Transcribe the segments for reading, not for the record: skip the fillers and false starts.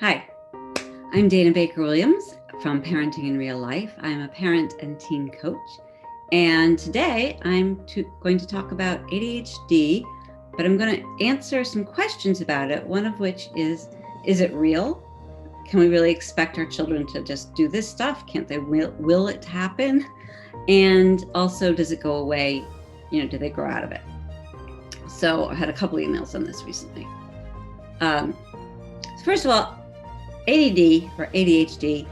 Hi, I'm Dana Baker-Williams from Parenting in Real Life. I'm a parent and teen coach. And today I'm going to talk about ADHD, but I'm going to answer some questions about it. One of which is it real? Can we really expect our children to just do this stuff? Can't they will it happen? And also, does it go away? Do they grow out of it? So I had a couple emails on this recently. First of all, ADD or ADHD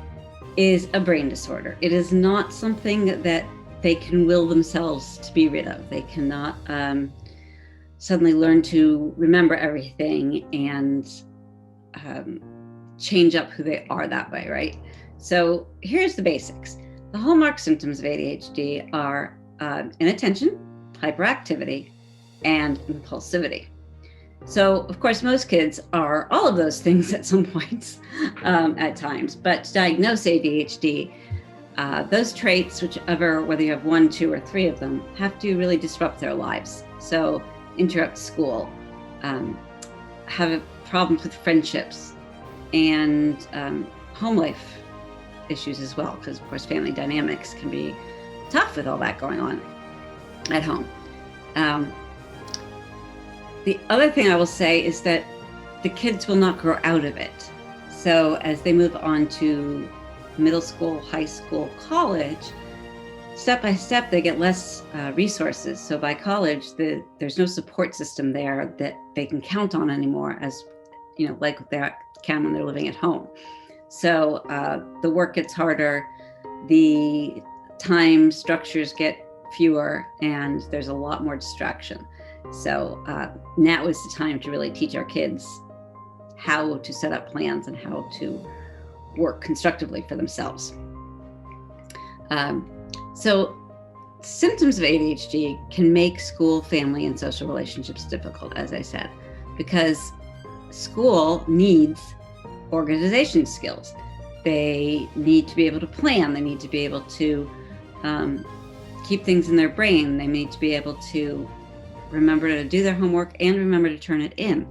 is a brain disorder. It is not something that they can will themselves to be rid of. They cannot suddenly learn to remember everything and change up who they are that way, right? So here's the basics. The hallmark symptoms of ADHD are inattention, hyperactivity, and impulsivity. So, of course, most kids are all of those things at some points at times, but to diagnose ADHD, those traits, whether you have one, two, or three of them, have to really disrupt their lives. So interrupt school, have problems with friendships, and home life issues as well, because, of course, family dynamics can be tough with all that going on at home. The other thing I will say is that the kids will not grow out of it. So as they move on to middle school, high school, college, step by step, they get less resources. So by college, there's no support system there that they can count on anymore, as like they can when they're living at home. So the work gets harder, the time structures get fewer, and there's a lot more distraction. So now is the time to really teach our kids how to set up plans and how to work constructively for themselves. So symptoms of ADHD can make school, family, and social relationships difficult, as I said, because school needs organization skills. They need to be able to plan. They need to be able to keep things in their brain. They need to be able to remember to do their homework and remember to turn it in.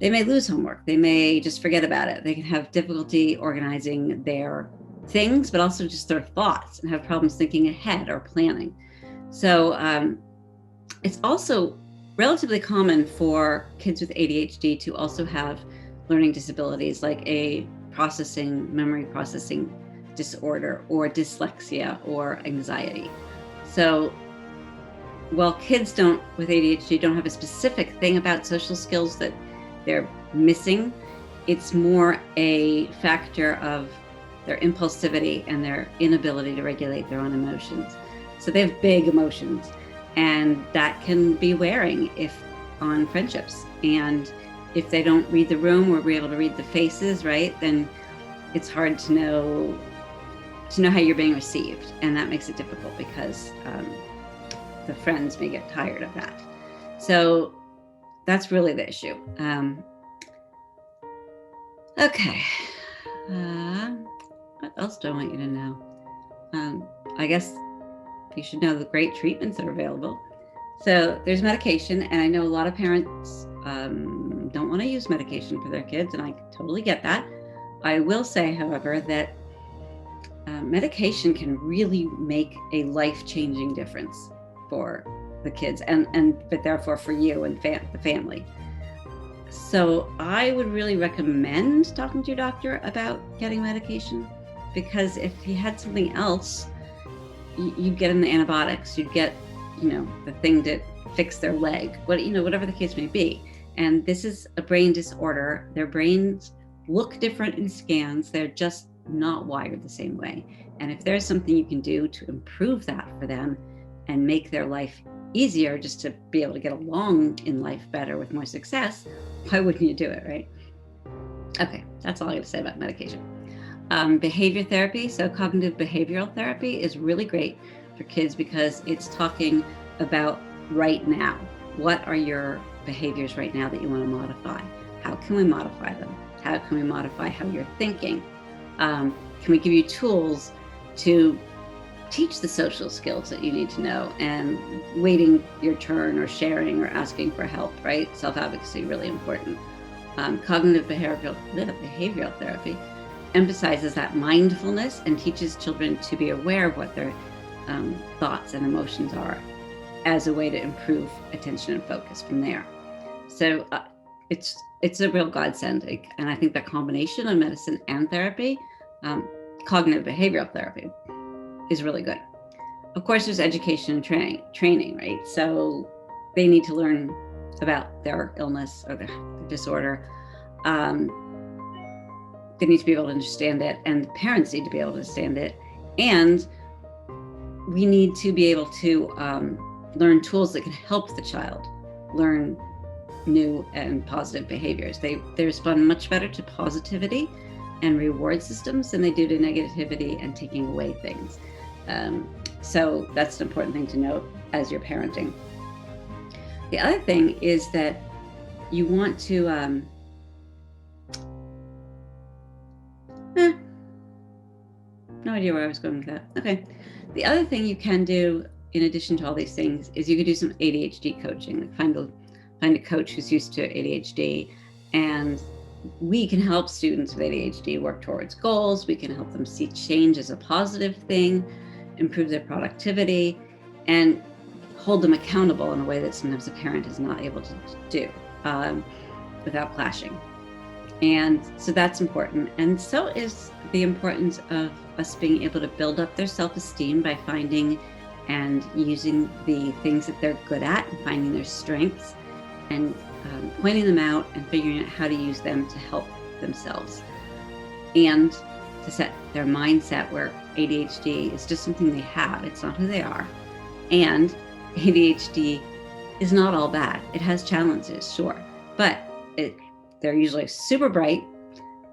They may lose homework. They may just forget about it. They can have difficulty organizing their things, but also just their thoughts, and have problems thinking ahead or planning. So it's also relatively common for kids with ADHD to also have learning disabilities like a memory processing disorder, or dyslexia, or anxiety. So while kids with ADHD don't have a specific thing about social skills that they're missing, it's more a factor of their impulsivity and their inability to regulate their own emotions. So they have big emotions, and that can be wearing on friendships. And if they don't read the room or be able to read the faces, right, then it's hard to know how you're being received. And that makes it difficult because the friends may get tired of that. So that's really the issue. Okay. What else do I want you to know? I guess you should know the great treatments that are available. So there's medication, and I know a lot of parents don't want to use medication for their kids, and I totally get that. I will say, however, that medication can really make a life-changing difference for the kids, but therefore for you and the family. So I would really recommend talking to your doctor about getting medication, because if you had something else, you'd get them the antibiotics, you'd get, the thing to fix their leg, whatever the case may be. And this is a brain disorder. Their brains look different in scans. They're just not wired the same way. And if there's something you can do to improve that for them and make their life easier, just to be able to get along in life better with more success, why wouldn't you do it, right? Okay, that's all I got to say about medication. Behavior therapy, so cognitive behavioral therapy, is really great for kids because it's talking about right now. What are your behaviors right now that you want to modify? How can we modify them? How can we modify how you're thinking? Can we give you tools to teach the social skills that you need to know, and waiting your turn, or sharing, or asking for help, right? Self-advocacy, really important. Cognitive behavioral therapy emphasizes that mindfulness and teaches children to be aware of what their thoughts and emotions are as a way to improve attention and focus from there. So it's a real godsend. And I think the combination of medicine and therapy, cognitive behavioral therapy, is really good. Of course, there's education and training, right? So they need to learn about their illness or their disorder. They need to be able to understand it, and the parents need to be able to understand it. And we need to be able to learn tools that can help the child learn new and positive behaviors. They respond much better to positivity and reward systems than they do to negativity and taking away things. So that's an important thing to note as you're parenting. The other thing is that you want to no idea where I was going with that. Okay. The other thing you can do in addition to all these things is you could do some ADHD coaching. Like find a coach who's used to ADHD, and we can help students with ADHD work towards goals. We can help them see change as a positive thing, improve their productivity, and hold them accountable in a way that sometimes a parent is not able to do without clashing. And so that's important. And so is the importance of us being able to build up their self-esteem by finding and using the things that they're good at and finding their strengths and pointing them out and figuring out how to use them to help themselves and to set their mindset where ADHD is just something they have. It's not who they are. And ADHD is not all bad. It has challenges, sure, but they're usually super bright.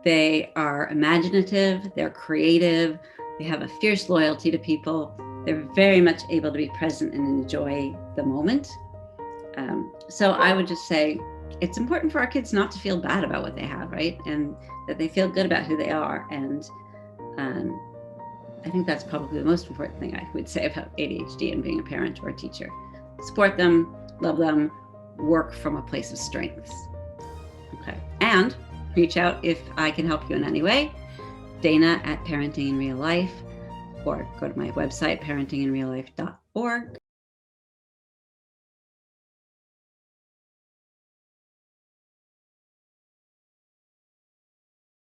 They are imaginative, they're creative, they have a fierce loyalty to people. They're very much able to be present and enjoy the moment. So I would just say it's important for our kids not to feel bad about what they have, right? And that they feel good about who they are. And I think that's probably the most important thing I would say about ADHD and being a parent or a teacher. Support them, love them, work from a place of strengths. Okay, and reach out if I can help you in any way. Dana at Parenting in Real Life, or go to my website, parentinginreallife.org.